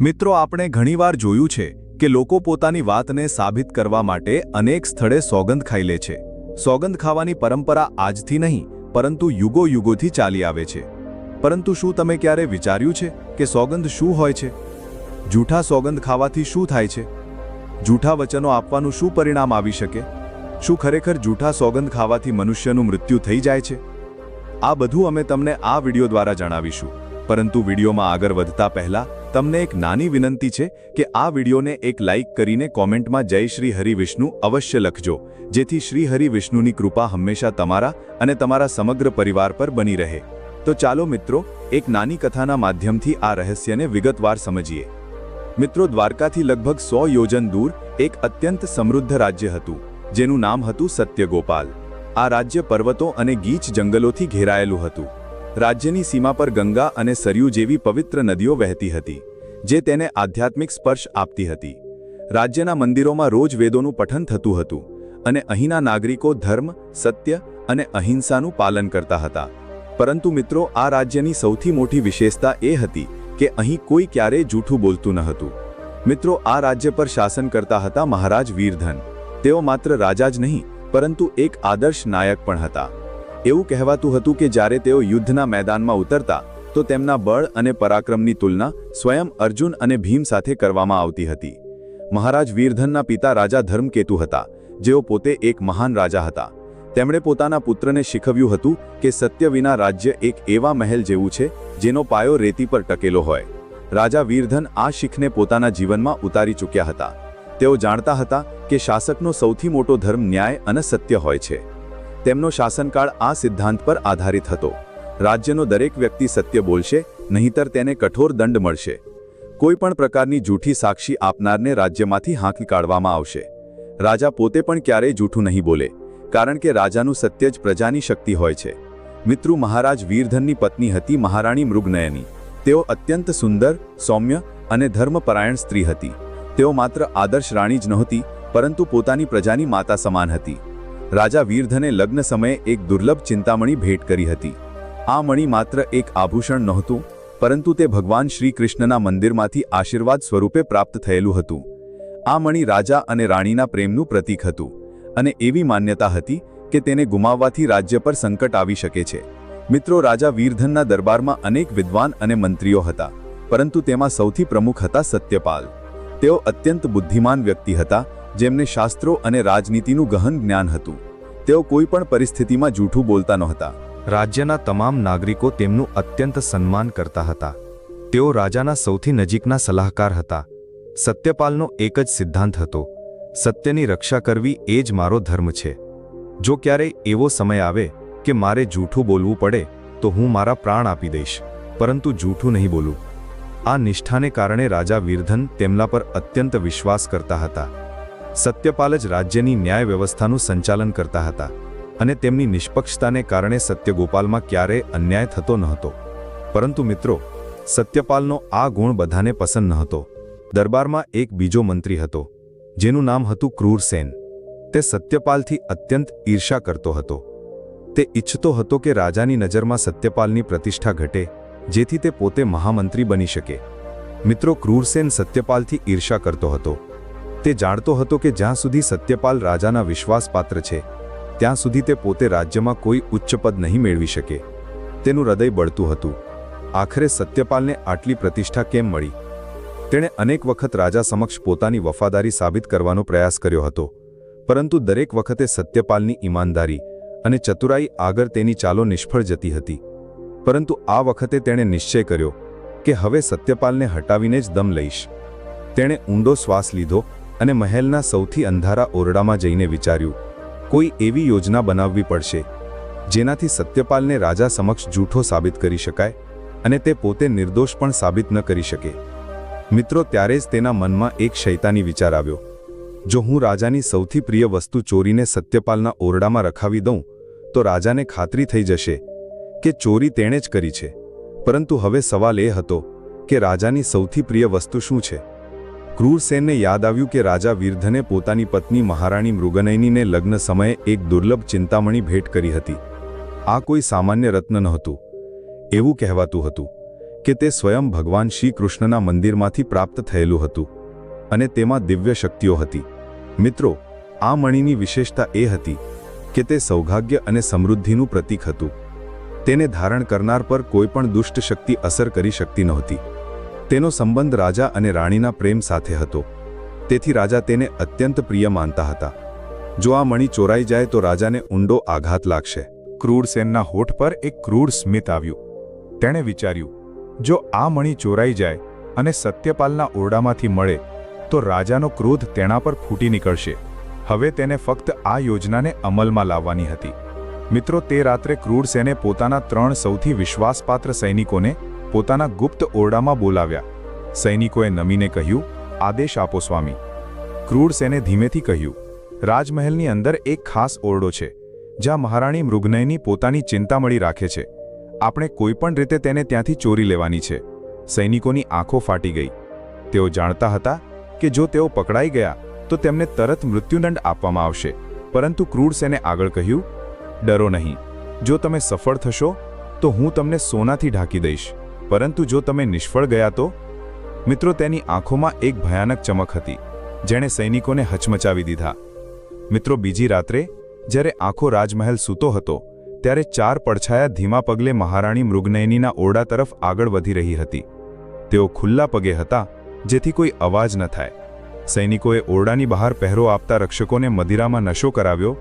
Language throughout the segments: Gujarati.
મિત્રો, આપણે ઘણીવાર જોયું છે કે લોકો પોતાની વાતને સાબિત કરવા માટે અનેક સ્થળે સોગંદ ખાઈ લે છે. સોગંદ ખાવાની પરંપરા આજથી નહીં, પરંતુ યુગોયુગોથી ચાલી આવે છે. પરંતુ શું તમે ક્યારે વિચાર્યું છે કે સોગંદ શું હોય છે? જૂઠા સોગંદ ખાવાથી શું થાય છે? જૂઠા વચનો આપવાનું શું પરિણામ આવી શકે? શું ખરેખર જૂઠા સોગંદ ખાવાથી મનુષ્યનું મૃત્યુ થઈ જાય છે? આ બધું અમે તમને આ વિડિયો દ્વારા જણાવીશું. પરંતુ વિડિયોમાં આગળ વધતા પહેલા તમને એક નાની વિનંતી છે કે આ વિડિયોને એક લાઇક કરીને કોમેન્ટમાં જય શ્રી હરિ વિષ્ણુ અવશ્ય લખજો, જેથી શ્રી હરિ વિષ્ણુની કૃપા હંમેશા તમારા અને તમારા સમગ્ર પરિવાર પર બની રહે. તો ચાલો મિત્રો, એક નાની કથાના માધ્યમથી આ રહસ્યને વિગતવાર સમજીએ. મિત્રો, દ્વારકાથી લગભગ 100 યોજન દૂર એક અત્યંત સમૃદ્ધ રાજ્ય હતું, જેનું નામ હતું સત્યગોપાલ. આ રાજ્ય પર્વતો અને ગીચ જંગલોથી ઘેરાયેલું હતું. રાજ્યની સીમા પર ગંગા અને સરયુ જેવી પવિત્ર નદીઓ વહેતી હતી, જે તેને આધ્યાત્મિક સ્પર્શ આપતી હતી. રાજ્યના મંદિરોમાં રોજ વેદોનું પઠન થતું હતું, અને અહીંના નાગરિકો ધર્મ, સત્ય અને અહિંસાનું પાલન કરતા હતા. પરંતુ મિત્રો, આ રાજ્યની સૌથી મોટી વિશેષતા એ હતી કે અહીં કોઈ ક્યારેય જૂઠું બોલતું ન હતું. મિત્રો, આ રાજ્ય પર શાસન કરતા હતા મહારાજ વીરધન. તેઓ માત્ર રાજા જ નહીં, પરંતુ એક આદર્શ નાયક પણ હતા. એવું કહેવાતું હતું કે જ્યારે તેઓ યુદ્ધના મેદાનમાં ઉતરતા તો તેમના બળ અને પરાક્રમની તુલના સ્વયં અર્જુન અને ભીમ સાથે કરવામાં આવતી હતી. મહારાજ વીરધનના પિતા રાજા ધર્મકેતુ હતા, જેઓ પોતે એક મહાન રાજા હતા. તેમણે પોતાના પુત્રને શીખવ્યું હતું કે સત્ય વિના રાજ્ય એક એવા મહેલ જેવું છે જેનો પાયો રેતી પર ટકેલો હોય. રાજા વીરધન આ શીખને પોતાના જીવનમાં ઉતારી ચૂક્યા હતા. તેઓ જાણતા હતા કે શાસકનો સૌથી મોટો ધર્મ ન્યાય અને સત્ય હોય છે. તેમનો શાસનકાળ આ સિદ્ધાંત પર આધારિત હતો. રાજ્યનો દરેક વ્યક્તિ સત્ય બોલશે, નહીંતર તેને કઠોર દંડ મળશે. કોઈ પણ પ્રકારની જૂઠી સાક્ષી આપનારને રાજ્યમાંથી હાંકી કાઢવામાં આવશે. રાજા પોતે પણ ક્યારેય જૂઠું નહીં બોલે, કારણ કે રાજાનું સત્ય જ પ્રજાની શક્તિ હોય છે. મિત્રો, મહારાજ વીરધનની પત્ની હતી મહારાણી મૃગનયની. તેઓ અત્યંત સુંદર, સૌમ્ય અને ધર્મપરાયણ સ્ત્રી હતી. તેઓ માત્ર આદર્શ રાણી જ નહોતી, પરંતુ પોતાની પ્રજાની માતા સમાન હતી. રાજા વીરધને લગ્ન સમયે એક દુર્લભ ચિંતામણી ભેટ કરી હતી. આ મણી માત્ર એક આભૂષણ નહોતું, પરંતુ તે ભગવાન શ્રી કૃષ્ણના મંદિરમાંથી આશીર્વાદ સ્વરૂપે પ્રાપ્ત થયેલું હતું. આ મણી રાજા અને રાણીના પ્રેમનું પ્રતીક હતું, અને એવી માન્યતા હતી કે તેને ગુમાવવાથી રાજ્ય પર સંકટ આવી શકે છે. મિત્રો, રાજા વીરધનના દરબારમાં અનેક વિદ્વાન અને મંત્રીઓ હતા, પરંતુ તેમાં સૌથી પ્રમુખ હતા સત્યપાલ. તેઓ અત્યંત બુદ્ધિમાન વ્યક્તિ હતા, જેમને શાસ્ત્રો અને રાજનીતિનું ગહન જ્ઞાન હતું. તેઓ કોઈ પણ પરિસ્થિતિમાં જૂઠું બોલતા નહોતા. રાજ્યના તમામ નાગરિકો તેમનું અત્યંત સન્માન કરતા હતા. તેઓ રાજાના સૌથી નજીકના સલાહકાર હતા. સત્યપાલનો એક જ સિદ્ધાંત હતો: સત્યની રક્ષા કરવી એ જ મારો ધર્મ છે. જો ક્યારેય એવો સમય આવે કે મારે જૂઠું બોલવું પડે તો હું મારા પ્રાણ આપી દઈશ, પરંતુ જૂઠું નહીં બોલું. આ નિષ્ઠાને કારણે રાજા વીરધન તેમના પર અત્યંત વિશ્વાસ કરતા હતા. સત્યપાલ જ રાજ્યની ન્યાય વ્યવસ્થાનું સંચાલન કરતા હતા, અને તેમની નિષ્પક્ષતાને કારણે સત્યગોપાલમાં ક્યારેય અન્યાય થતો ન હતો. પરંતુ મિત્રો, સત્યપાલનો આ ગુણ બધાને પસંદ ન હતો. દરબારમાં એક બીજો મંત્રી હતો, જેનું નામ હતું ક્રૂરસેન. તે સત્યપાલથી અત્યંત ઈર્ષા કરતો હતો. તે ઈચ્છતો હતો કે રાજાની નજરમાં સત્યપાલની પ્રતિષ્ઠા ઘટે, જેથી તે પોતે મહામંત્રી બની શકે. મિત્રો, ક્રૂરસેન સત્યપાલથી ઈર્ષા કરતો હતો. તે જાણતો હતો કે જ્યાં સુધી સત્યપાલ રાજાના વિશ્વાસપાત્ર છે, ત્યાં સુધી તે પોતે રાજ્યમાં કોઈ ઉચ્ચ પદ નહીં મેળવી શકે. તેનું હૃદય બળતું હતું. આખરે સત્યપાલને આટલી પ્રતિષ્ઠા કેમ મળી? તેણે અનેક વખત રાજા સમક્ષ પોતાની વફાદારી સાબિત કરવાનો પ્રયાસ કર્યો હતો, પરંતુ દરેક વખતે સત્યપાલની ઈમાનદારી અને ચતુરાઈ આગળ તેની ચાલો નિષ્ફળ જતી હતી. પરંતુ આ વખતે તેણે નિશ્ચય કર્યો કે હવે સત્યપાલને હટાવીને જ દમ લઈશ. તેણે ઊંડો શ્વાસ લીધો અને મહેલના સૌથી અંધારા ઓરડામાં જઈને વિચાર્યું, કોઈ એવી યોજના બનાવવી પડશે જેનાથી સત્યપાલને રાજા સમક્ષ જૂઠો સાબિત કરી શકાય, અને તે પોતે નિર્દોષ પણ સાબિત ન કરી શકે. મિત્રો, ત્યારે જ તેના મનમાં એક શૈતાની વિચાર આવ્યો: જો હું રાજાની સૌથી પ્રિય વસ્તુ ચોરીને સત્યપાલના ઓરડામાં રખાવી દઉં તો રાજાને ખાતરી થઈ જશે કે ચોરી તેણે જ કરી છે. પરંતુ હવે સવાલ એ હતો કે રાજાની સૌથી પ્રિય વસ્તુ શું છે? ક્રૂરસેનને યાદ આવ્યું કે રાજા વીરધને પોતાની પત્ની મહારાણી મૃગનયનીને લગ્ન સમયે એક દુર્લભ ચિંતામણી ભેટ કરી હતી. આ કોઈ સામાન્ય રત્ન નહોતું. એવું કહેવાતું હતું કે તે સ્વયં ભગવાન શ્રી કૃષ્ણના મંદિરમાંથી પ્રાપ્ત થયેલું હતું અને તેમાં દિવ્ય શક્તિઓ હતી. મિત્રો, આ મણીની વિશેષતા એ હતી કે તે સૌભાગ્ય અને સમૃદ્ધિનું પ્રતીક હતું. તેને ધારણ કરનાર પર કોઈ પણ દુષ્ટ શક્તિ અસર કરી શકતી નહોતી. તેનો સંબંધ રાજા અને રાણીના પ્રેમ સાથે હતો, તેથી રાજા તેને અત્યંત પ્રિય માનતા હતા. જો આ મણી ચોરાઈ જાય તો રાજાને ઊંડો આઘાત લાગશે. ક્રૂરસેનના હોઠ પર એક ક્રૂર સ્મિત આવ્યું. તેણે વિચાર્યું, જો આ મણી ચોરાઈ જાય અને સત્યપાલના ઓરડામાંથી મળે તો રાજાનો ક્રોધ તેના પર ફૂટી નીકળશે. હવે તેને ફક્ત આ યોજનાને અમલમાં લાવવાની હતી. મિત્રો, તે રાત્રે ક્રૂરસેને પોતાના 3 સૌથી વિશ્વાસપાત્ર સૈનિકોને પોતાના ગુપ્ત ઓરડામાં બોલાવ્યા. સૈનિકોએ નમીને કહ્યું, આદેશ આપો સ્વામી. ક્રૂરસેને ધીમેથી કહ્યું, રાજમહેલની અંદર એક ખાસ ઓરડો છે જ્યાં મહારાણી મૃગનયની પોતાની ચિંતામણી રાખે છે. આપણે કોઈપણ રીતે તેને ત્યાંથી ચોરી લેવાની છે. સૈનિકોની આંખો ફાટી ગઈ. તેઓ જાણતા હતા કે જો તેઓ પકડાઈ ગયા તો તેમને તરત મૃત્યુદંડ આપવામાં આવશે. પરંતુ ક્રૂરસેને આગળ કહ્યું, ડરો નહીં. જો તમે સફળ થશો તો હું તમને સોનાથી ઢાંકી દઈશ, પરંતુ જો તમે નિષ્ફળ ગયા તો? મિત્રો, તેની આંખોમાં એક ભયાનક ચમક હતી જેણે સૈનિકોને હચમચાવી દીધા. મિત્રો, બીજી રાત્રે જ્યારે આખો રાજમહેલ સૂતો હતો ત્યારે 4 પડછાયા ધીમા પગલે મહારાણી મૃગનયનીના ઓરડા તરફ આગળ વધી રહી હતી. તેઓ ખુલ્લા પગે હતા જેથી કોઈ અવાજ ન થાય. સૈનિકોએ ઓરડાની બહાર પહેરો આપતા રક્ષકોને મદિરામાં નશો કરાવ્યો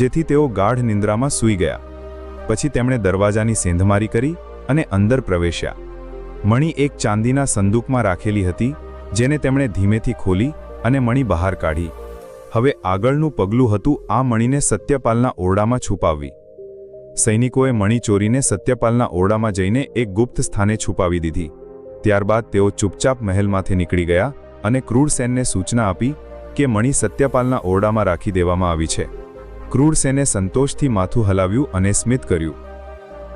જેથી તેઓ ગાઢ નિંદ્રામાં સૂઈ ગયા. પછી તેમણે દરવાજાની સેંધમારી કરી અને અંદર પ્રવેશ્યા. મણી એક ચાંદીના સંદૂકમાં રાખેલી હતી જેને તેમણે ધીમેથી ખોલી અને મણી બહાર કાઢી. હવે આગળનું પગલું હતું આ મણીને સત્યપાલના ઓરડામાં છુપાવવી. સૈનિકોએ મણી ચોરીને સત્યપાલના ઓરડામાં જઈને એક ગુપ્ત સ્થાને છુપાવી દીધી. ત્યારબાદ તેઓ ચૂપચાપ મહેલમાંથી નીકળી ગયા અને ક્રૂરસેનને સૂચના આપી કે મણી સત્યપાલના ઓરડામાં રાખી દેવામાં આવી છે. ક્રૂરસેને સંતોષથી માથું હલાવ્યું અને સ્મિત કર્યું.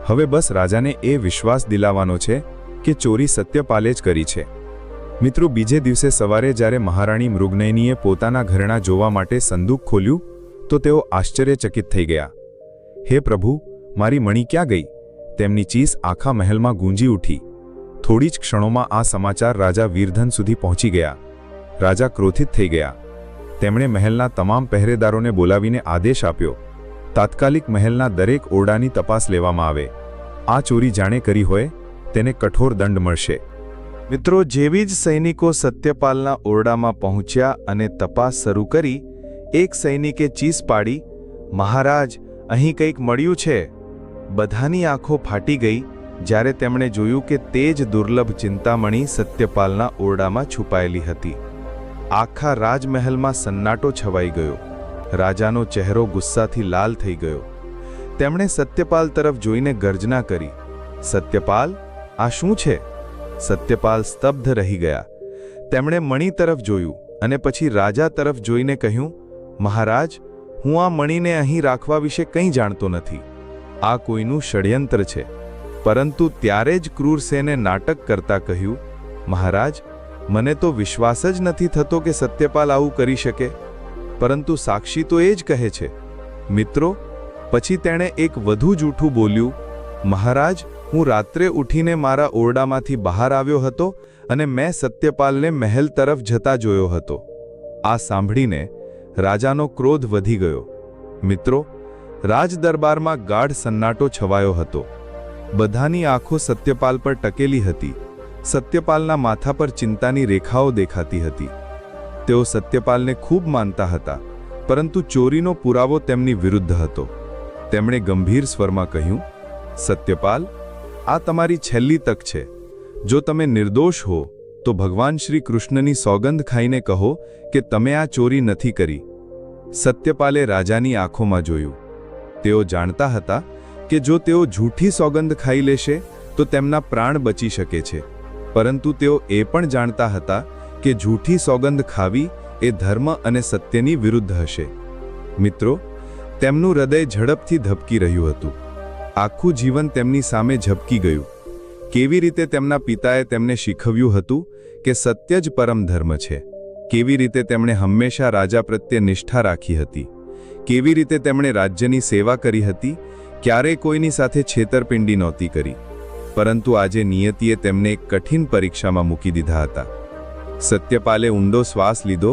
હવે બસ રાજાને એ વિશ્વાસ દિલાવવાનો છે કે ચોરી સત્યપાલે જ કરી છે. મિત્રો, બીજે દિવસે સવારે જ્યારે મહારાણી મૃગનયનીએ પોતાના ઘરેણાં જોવા માટે સંદૂક ખોલ્યું તો તેઓ આશ્ચર્યચકિત થઈ ગયા. હે પ્રભુ, મારી મણી ક્યાં ગઈ? તેમની ચીસ આખા મહેલમાં ગૂંજી ઉઠી. થોડી જ ક્ષણોમાં આ સમાચાર રાજા વીરધન સુધી પહોંચી ગયા. રાજા ક્રોધિત થઈ ગયા. તેમણે મહેલના તમામ પહેરેદારોને બોલાવીને આદેશ આપ્યો, તાત્કાલિક મહેલના દરેક ઓરડાની તપાસ લેવામાં આવે. આ ચોરી જાણે કરી હોય તેને કઠોર દંડ મળશે. મિત્રો, જેવી જ સૈનિકો સત્યપાલના ઓરડામાં પહોંચ્યા અને તપાસ શરૂ કરી, એક સૈનિકે ચીસ પાડી, મહારાજ, અહીં કંઈક મળ્યું છે. બધાની આંખો ફાટી ગઈ જ્યારે તેમણે જોયું કે તે જ દુર્લભ ચિંતામણી સત્યપાલના ઓરડામાં છુપાયેલી હતી. આખા રાજમહેલમાં સન્નાટો છવાઈ ગયો. રાજાનો ચહેરો ગુસ્સાથી લાલ થઈ ગયો. તેમણે સત્યપાલ તરફ જોઈને ગર્જના કરી, સત્યપાલ, આ શું છે? સત્યપાલ સ્તબ્ધ રહી ગયા. તેમણે મણી તરફ જોયું અને પછી રાજા તરફ જોઈને કહ્યું, મહારાજ, હું આ મણીને અહીં રાખવા વિશે કંઈ જાણતો નથી. આ કોઈનું ષડયંત્ર છે. પરંતુ ત્યારે જ ક્રૂરસેને નાટક કરતા કહ્યું, મહારાજ, મને તો વિશ્વાસ જ નથી થતો કે સત્યપાલ આવું કરી શકે, પરંતુ સાક્ષી તો એ જ કહે છે. મિત્રો, પછી તેણે એક વધુ જૂઠું બોલ્યું, મહારાજ, હું રાત્રે ઉઠીને મારા ઓરડામાંથી બહાર આવ્યો હતો અને મેં સત્યપાલને મહેલ તરફ જતા જોયો હતો. આ સાંભળીને રાજાનો ક્રોધ વધી ગયો. મિત્રો, રાજદરબારમાં ગાઢ સન્નાટો છવાયો હતો. બધાની આંખો સત્યપાલ પર ટકેલી હતી. સત્યપાલના માથા પર ચિંતાની રેખાઓ દેખાતી હતી. તેઓ સત્યપાલને ખૂબ માનતા હતા, પરંતુ ચોરીનો પુરાવો તેમની વિરુદ્ધ હતો. તેમણે ગંભીર સ્વરમાં કહ્યું, સત્યપાલ, આ તમારી છેલ્લી તક છે. જો તમે નિર્દોષ હો તો ભગવાન શ્રી કૃષ્ણની સોગંદ ખાઈને કહો કે તમે આ ચોરી નથી કરી. સત્યપાલે રાજાની આંખોમાં જોયું. તેઓ જાણતા હતા કે જો તેઓ જૂઠી સોગંદ ખાઈ લેશે તો તેમના પ્રાણ બચી શકે છે, પરંતુ તેઓ એ પણ જાણતા હતા કે જૂઠી સોગંદ ખાવી એ ધર્મ અને સત્યની વિરુદ્ધ હશે. મિત્રો, તેમનું હૃદય ઝડપથી ધબકી રહ્યું હતું. આખું જીવન તેમની સામે ઝબકી ગયું. કેવી રીતે તેમના પિતાએ તેમને શીખવ્યું હતું કે સત્ય જ પરમ ધર્મ છે. કેવી રીતે તેમણે હંમેશા રાજા પ્રત્યે નિષ્ઠા રાખી હતી. કેવી રીતે તેમણે રાજ્યની સેવા કરી હતી, ક્યારેય કોઈની સાથે છેતરપિંડી નહોતી કરી. પરંતુ આજે નિયતિએ તેમને એક કઠિન પરીક્ષામાં મૂકી દીધા હતા. સત્યપાલે ઊંડો શ્વાસ લીધો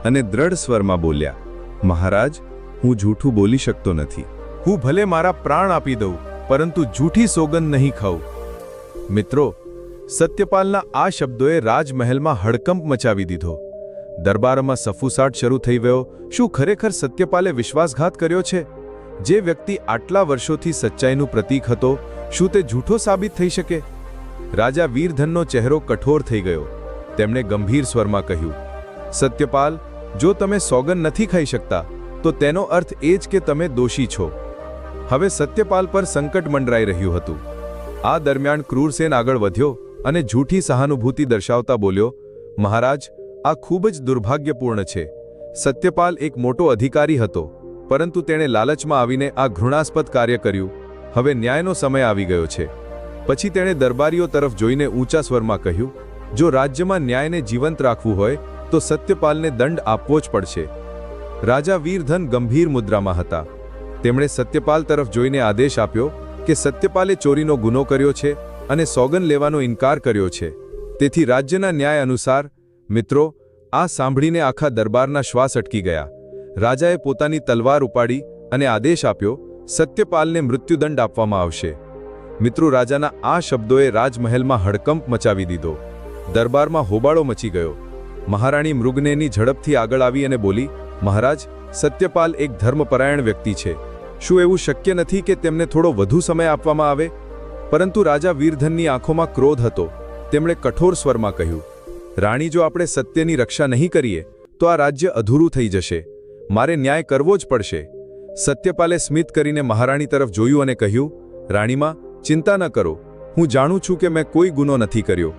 અને દ્રઢ સ્વરમાં બોલ્યા, મહારાજ, હું જૂઠું બોલી શકતો નથી. હું ભલે મારા પ્રાણ આપી દઉં, પરંતુ જૂઠી સોગંદ નહીં ખાઉં. મિત્રો, સત્યપાલના આ શબ્દોએ રાજમહેલમાં હડકંપ મચાવી દીધો. દરબારમાં સફુસાટ શરૂ થઈ ગયો. શું ખરેખર સત્યપાલે વિશ્વાસઘાત કર્યો છે? જે વ્યક્તિ આટલા વર્ષોથી સચ્ચાઈનું પ્રતીક હતો, શું તે જૂઠો સાબિત થઈ શકે? રાજા વીરધનનો ચહેરો કઠોર થઈ ગયો. તેમણે ગંભીર સ્વરમાં કહ્યું, સત્યપાલ, જો તમે સોગંદ નથી ખાઈ શકતા, તો તેનો અર્થ એ જ કે તમે દોષી છો. હવે સત્યપાલ પર સંકટ મંડરાઈ રહ્યું હતું. આ દરમિયાન ક્રૂરસેન આગળ વધ્યો અને જૂઠી સહાનુભૂતિ દર્શાવતા બોલ્યો, મહારાજ, આ ખૂબ જ દુર્ભાગ્યપૂર્ણ છે. સત્યપાલ એક મોટો અધિકારી હતો, પરંતુ તેણે લાલચમાં આવીને આ ઘૃણાસ્પદ કાર્ય કર્યું. હવે ન્યાયનો સમય આવી ગયો છે. પછી તેણે દરબારીઓ તરફ જોઈને ઊંચા સ્વરમાં કહ્યું, જો રાજ્યમાં ન્યાયને જીવંત રાખવું હોય તો સત્યપાલને દંડ આપવો જ પડશે. રાજા વીરધન ગંભીર મુદ્રામાં હતા. તેમણે સત્યપાલ તરફ જોઈને આદેશ આપ્યો કે સત્યપાલે ચોરીનો ગુનો કર્યો છે અને સોગંદ લેવાનો ઇનકાર કર્યો છે. તેથી રાજ્યના ન્યાય અનુસાર. મિત્રો, આ સાંભળીને આખા દરબારના શ્વાસ અટકી ગયા. રાજાએ પોતાની તલવાર ઉપાડી અને આદેશ આપ્યો, સત્યપાલને મૃત્યુદંડ આપવામાં આવશે. મિત્રો, રાજાના આ શબ્દોએ રાજમહેલમાં હડકંપ મચાવી દીધો. દરબારમાં હોબાળો મચી ગયો. મહારાણી મૃગનેની ઝડપથી આગળ આવી અને બોલી, મહારાજ, સત્યપાલ એક ધર્મપરાયણ વ્યક્તિ છે. શું એવું શક્ય નથી કે તેમને થોડો વધુ સમય આપવામાં આવે? પરંતુ રાજા વીરધનની આંખોમાં ક્રોધ હતો. તેમણે કઠોર સ્વરમાં કહ્યું, રાણી, જો આપણે સત્યની રક્ષા નહીં કરીએ તો આ રાજ્ય અધૂરું થઈ જશે. મારે ન્યાય કરવો જ પડશે. સત્યપાલે સ્મિત કરીને મહારાણી તરફ જોયું અને કહ્યું, રાણીમાં, ચિંતા ન કરો. હું જાણું છું કે મેં કોઈ ગુનો નથી કર્યો.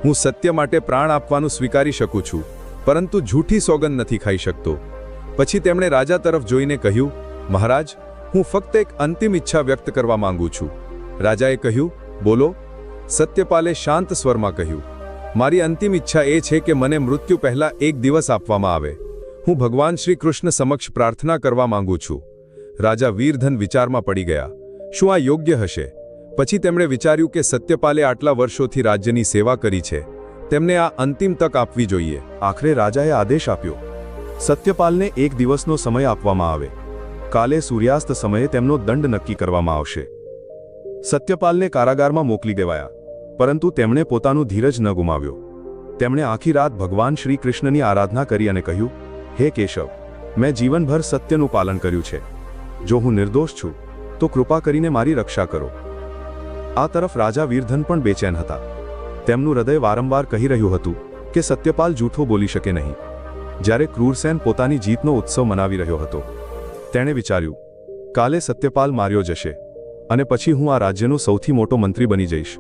હું સત્ય માટે પ્રાણ આપવાનું સ્વીકારી શકું છું, પરંતુ જૂઠી સોગંદ નથી ખાઈ શકતો. પછી તેમણે રાજા તરફ જોઈને કહ્યું, મહારાજ, હું ફક્ત એક અંતિમ ઈચ્છા વ્યક્ત કરવા માંગુ છું. રાજાએ કહ્યું, બોલો. સત્યપાલે શાંત સ્વરમાં કહ્યું, મારી અંતિમ ઈચ્છા એ છે કે મને મૃત્યુ પહેલા એક દિવસ આપવામાં આવે. હું ભગવાન શ્રી કૃષ્ણ સમક્ષ પ્રાર્થના કરવા માંગુ છું. રાજા વીરધન વિચારમાં પડી ગયા. શું આ યોગ્ય હશે? પછી તેમણે વિચાર્યું કે સત્યપાલે આટલા વર્ષોથી રાજ્યની સેવા કરી છે. તેમને આ અંતિમ તક આપવી જોઈએ. આખરે રાજાએ આદેશ આપ્યો, સત્યપાલને એક દિવસનો સમય આપવામાં આવે. કાલે સૂર્યાસ્ત સમયે તેમનો દંડ નક્કી કરવામાં આવશે. સત્યપાલને કારાગારમાં મોકલી દેવાયા, પરંતુ તેમણે પોતાનું ધીરજ ન ગુમાવ્યો. તેમણે આખી રાત ભગવાન શ્રી કૃષ્ણની આરાધના કરી અને કહ્યું, હે કેશવ, મેં જીવનભર સત્યનું પાલન કર્યું છે. જો હું નિર્દોષ છું તો કૃપા કરીને મારી રક્ષા કરો. આ તરફ રાજા વીરધન પણ બેચેન હતા. તેમનું હૃદય વારંવાર કહી રહ્યું હતું કે સત્યપાલ જૂઠો બોલી શકે નહીં. જ્યારે ક્રૂરસેન પોતાની જીતનો ઉત્સવ મનાવી રહ્યો હતો, તેણે વિચાર્યું, કાલે સત્યપાલ માર્યો જશે અને પછી હું આ રાજ્યનો સૌથી મોટો મંત્રી બની જઈશ.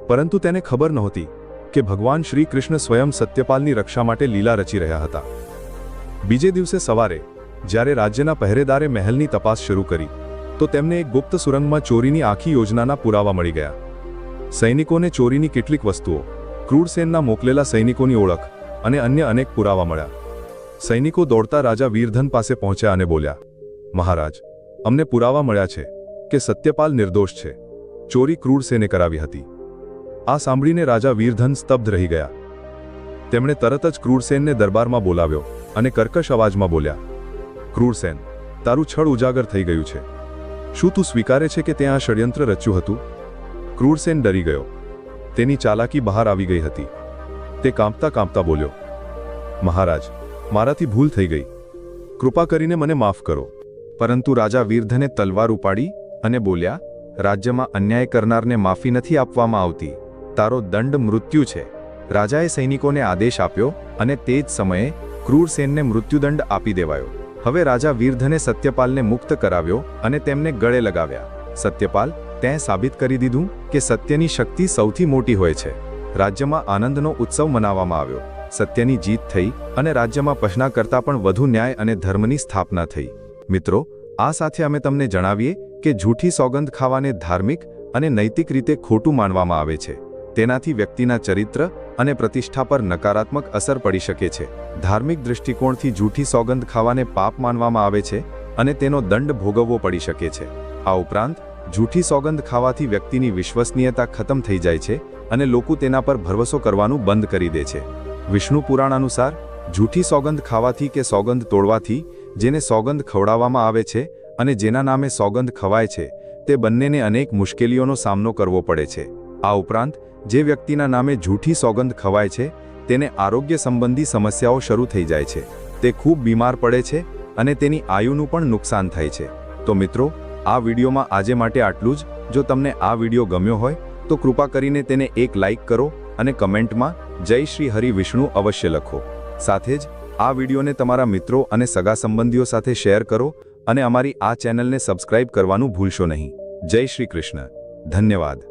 પરંતુ તેને ખબર નહોતી કે ભગવાન શ્રી કૃષ્ણ સ્વયં સત્યપાલની રક્ષા માટે લીલા રચી રહ્યા હતા. બીજે દિવસે સવારે જ્યારે રાજ્યના પહેરેદારે મહેલની તપાસ શરૂ કરી, તો તેમને એક ગુપ્ત સુરંગમાં ચોરીની આખી યોજનાના પુરાવા મળી ગયા. સૈનિકોને ચોરીની કેટલીક વસ્તુઓ, ક્રૂરસેનના મોકલેલા સૈનિકોની ઓળખ અને અન્ય અનેક પુરાવા મળ્યા. સૈનિકો દોડતા રાજા વીરધન પાસે પહોંચ્યા અને બોલ્યા, મહારાજ, અમને પુરાવા મળ્યા છે કે સત્યપાલ નિર્દોષ છે. ચોરી ક્રૂરસેને કરાવી હતી. આ સાંભળીને રાજા વીરધન સ્તબ્ધ રહી ગયા. તેમણે તરત જ ક્રૂરસેનને દરબારમાં બોલાવ્યો અને કર્કશ અવાજમાં બોલ્યા, ક્રૂરસેન, તારું છળ ઉજાગર થઈ ગયું છે. શું તું સ્વીકારે છે કે તે આ ષડયંત્ર રચ્યું હતું? ક્રૂરસેન ડરી ગયો. તેની ચાલાકી બહાર આવી ગઈ હતી. તે કાંપતા કાંપતા બોલ્યો, મહારાજ, મારાથી ભૂલ થઈ ગઈ. કૃપા કરીને મને માફ કરો. પરંતુ રાજા વીરધને તલવાર ઉપાડી અને બોલ્યા, રાજ્યમાં અન્યાય કરનારને માફી નથી આપવામાં આવતી. તારો દંડ મૃત્યુ છે. રાજાએ સૈનિકોને આદેશ આપ્યો અને તે જ સમયે ક્રૂરસેનને મૃત્યુદંડ આપી દેવાયો. હવે રાજા વીરધને સત્યપાલને મુક્ત કરાવ્યો અને તેમને ગળે લગાવ્યા. સત્યપાલ, તેં સાબિત કરી દીધું કે સત્યની શક્તિ સૌથી મોટી હોય છે. રાજ્યમાં આનંદનો ઉત્સવ મનાવવામાં આવ્યો. સત્યની જીત થઈ અને રાજ્યમાં પછના કરતાં પણ વધુ ન્યાય અને ધર્મની સ્થાપના થઈ. મિત્રો, આ સાથે અમે તમને જણાવીએ કે જૂઠી સોગંદ ખાવાને ધાર્મિક અને નૈતિક રીતે ખોટું માનવામાં આવે છે. તેનાથી વ્યક્તિના ચરિત્ર અને પ્રતિષ્ઠા પર નકારાત્મક અસર પડી શકે છે. ધાર્મિક દૃષ્ટિકોણથી જૂઠી સોગંદ ખાવાને પાપ માનવામાં આવે છે અને તેનો દંડ ભોગવવો પડી શકે છે. આ ઉપરાંત જૂઠી સોગંદ ખાવાથી વ્યક્તિની વિશ્વસનીયતા ખતમ થઈ જાય છે અને લોકો તેના પર ભરોસો કરવાનું બંધ કરી દે છે. વિષ્ણુ પુરાણ અનુસાર જૂઠી સોગંદ ખાવાથી કે સોગંદ તોડવાથી જેને સોગંદ ખવડાવવામાં આવે છે અને જેના નામે સોગંદ ખવાય છે તે બંનેને અનેક મુશ્કેલીઓનો સામનો કરવો પડે છે. આ ઉપરાંત જે વ્યક્તિના નામે જૂઠી સોગંદ ખવાય છે તેને આરોગ્ય સંબંધી સમસ્યાઓ શરૂ થઈ જાય છે. તે ખૂબ બીમાર પડે છે અને તેની આયુનું પણ નુકસાન થાય છે. તો મિત્રો, આ વિડીયોમાં આજે માટે આટલું જ. જો તમને આ વિડીયો ગમ્યો હોય તો કૃપા કરીને તેને એક લાઇક કરો અને કમેન્ટમાં જય શ્રી હરિ વિષ્ણુ અવશ્ય લખો. સાથે જ આ વિડીયોને તમારા મિત્રો અને સગા સંબંધીઓ સાથે શેર કરો અને અમારી આ ચેનલને સબસ્ક્રાઇબ કરવાનું ભૂલશો નહીં. જય શ્રી કૃષ્ણ. ધન્યવાદ.